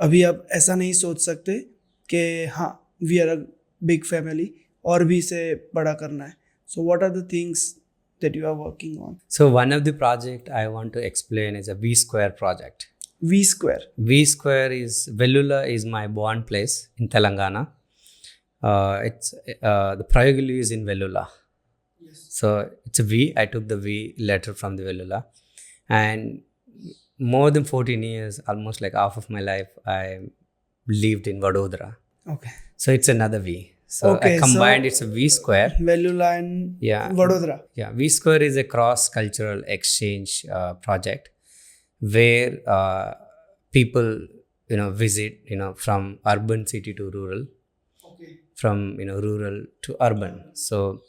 अभी आप ऐसा नहीं सोच सकते कि हाँ we are a big family और भी इसे बड़ा करना है. So what are the things that you are working on? So one of the project I want to explain is a V Square project. V Square. V Square is Vellula is my born place in Telangana. It's the Prayagalu is in Vellula. Yes. So it's a V. I took the V letter from the Vellula, and more than 14 years, almost like half of my life, I lived in Vadodara. Okay. So it's another V. So Okay, I combined, so it's a V Square. Vellula and Yeah. Vadodara. Yeah, V Square is a cross-cultural exchange project where people, visit, from urban city to rural, Okay. from, rural to urban. So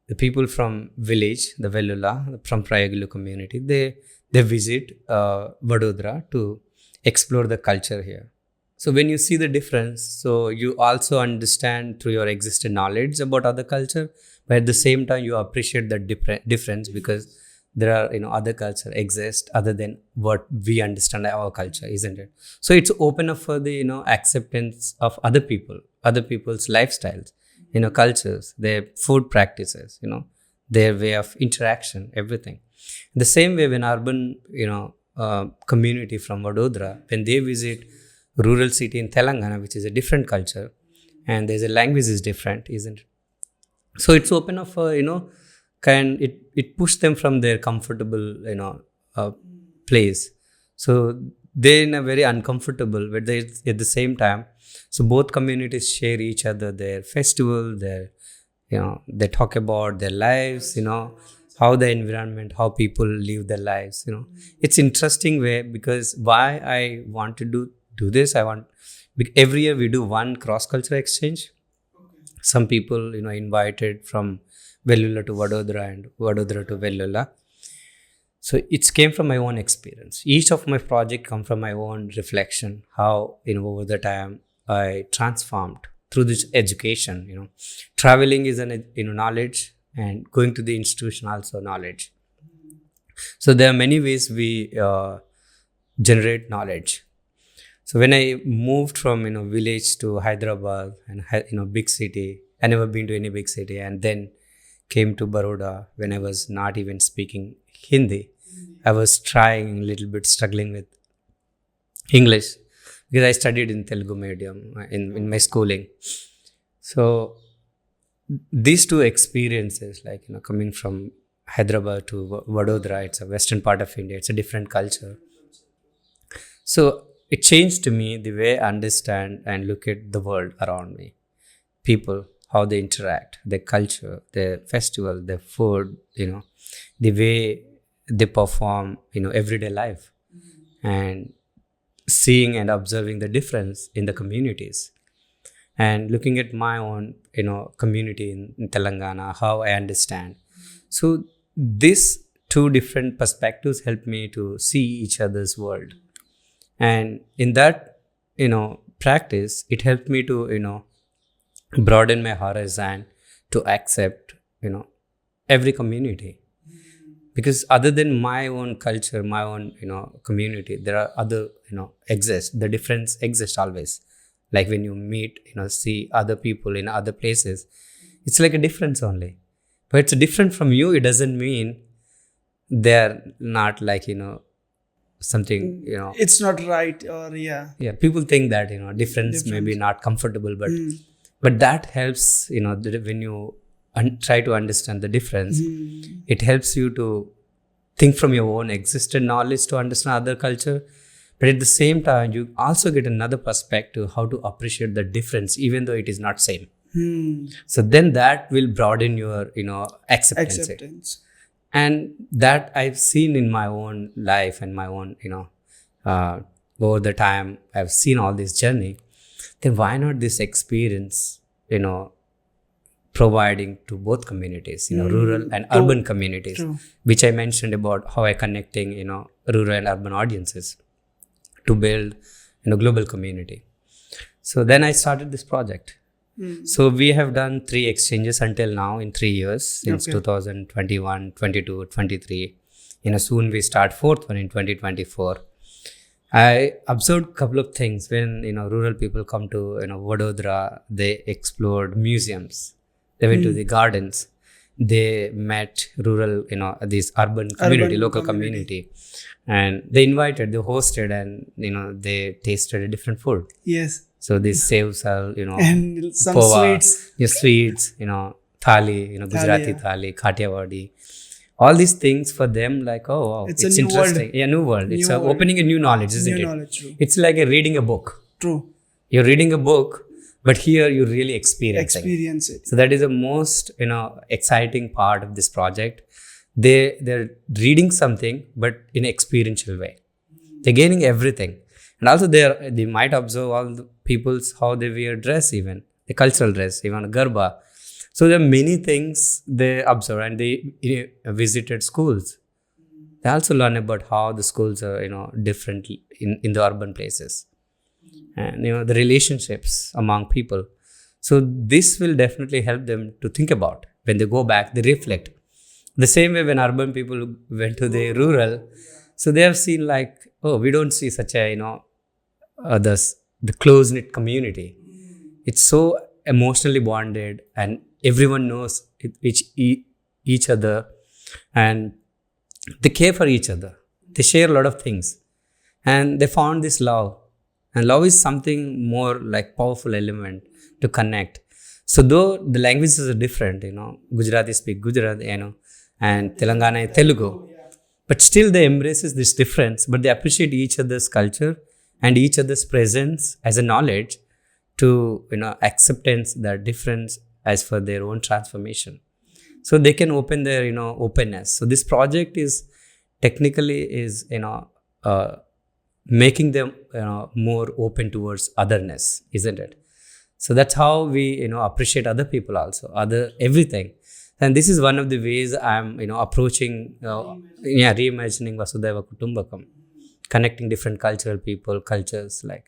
the people from village, the Vellula, from Prayagalu community, they visit Vadodara to explore the culture here. So when you see the difference, so you also understand through your existing knowledge about other culture, but at the same time you appreciate that difference because there are other culture exist other than what we understand our culture, isn't it? So it's open up for the acceptance of other people's lifestyles, cultures, their food practices, their way of interaction, everything. The same way when urban community from Vadodara, when they visit rural city in Telangana, which is a different culture, and there's a language is different, isn't it? So it's open up for it push them from their comfortable place. So they're in a very uncomfortable, but they at the same time. So both communities share each other their festival, their they talk about their lives, how the environment, how people live their lives. It's interesting way because why I want to do this. Every year we do one cross-cultural exchange. Some people, invited from Vellula to Vadodara and Vadodara to Vellula. So it came from my own experience. Each of my project come from my own reflection, how, over the time I transformed through this education. Traveling is an, knowledge, and going to the institution also knowledge. So there are many ways we generate knowledge. So when I moved from village to Hyderabad and big city, I never been to any big city, and then came to Baroda when I was not even speaking Hindi. I was trying a little bit, struggling with English because I studied in Telugu medium in my schooling. So these two experiences, like coming from Hyderabad to Vadodara, it's a western part of India. It's a different culture. So it changed to me the way I understand and look at the world around me. People, how they interact, their culture, their festival, their food, the way they perform, everyday life, and seeing and observing the difference in the communities, and looking at my own, community in Telangana, how I understand. So these two different perspectives help me to see each other's world. And in that, practice, it helped me to, broaden my horizon to accept, every community. Because other than my own culture, my own, community, there are other, exist. The difference exists always. Like when you meet, see other people in other places, it's like a difference only. But it's different from you. It doesn't mean they're not like, something, it's not right, or yeah, people think that difference may be not comfortable, but that helps, when you try to understand the difference, it helps you to think from your own existing knowledge to understand other culture, but at the same time you also get another perspective how to appreciate the difference even though it is not same. So then that will broaden your acceptance. And that I've seen in my own life and my own, over the time I've seen all this journey. Then why not this experience, providing to both communities, rural and urban communities, True. Which I mentioned about how I connecting, rural and urban audiences to build, global community. So then I started this project. So we have done 3 exchanges until now in 3 years, since 2021, 22, 23. Soon we start 4th one in 2024. I observed a couple of things when rural people come to Vadodara. They explored museums. They went to the gardens. They met rural this urban community, Urban local community. community, and they invited, they hosted, and they tasted a different food. Yes. So these saves are And some pova, sweets. your sweets, thali, Gujarati yeah. thali, Kathiawadi. All these things for them, like, oh wow, It's a new interesting. world. Yeah, new world. It's New world. opening a new knowledge, isn't New it? knowledge. True. It's like reading a book. True. You're reading a book, but here you're really experiencing. Experience it. So that is the most exciting part of this project. They're reading something, but in an experiential way. They're gaining everything, and also they might observe all the people's how they wear dress, even the cultural dress, even garba. So there are many things they observe, and they visited schools. They also learn about how the schools are different in the urban places, and the relationships among people. So this will definitely help them to think about when they go back. They reflect the same way when urban people went to the rural. So they have seen like, oh, we don't see such a the close knit community. It's so emotionally bonded, and everyone knows each other, and they care for each other. They share a lot of things, and they found this love. And love is something more like powerful element to connect. So though the languages are different, Gujarati speak Gujarati, and Telangana Telugu, but still they embraces this difference, but they appreciate each other's culture and each other's presence as a knowledge to acceptance that difference as for their own transformation. So they can open their openness. So this project is technically is making them more open towards otherness, isn't it? So that's how we appreciate other people also, other everything. And this is one of the ways I'm approaching reimagining Vasudhaiva Kutumbakam, connecting different cultural people, cultures, like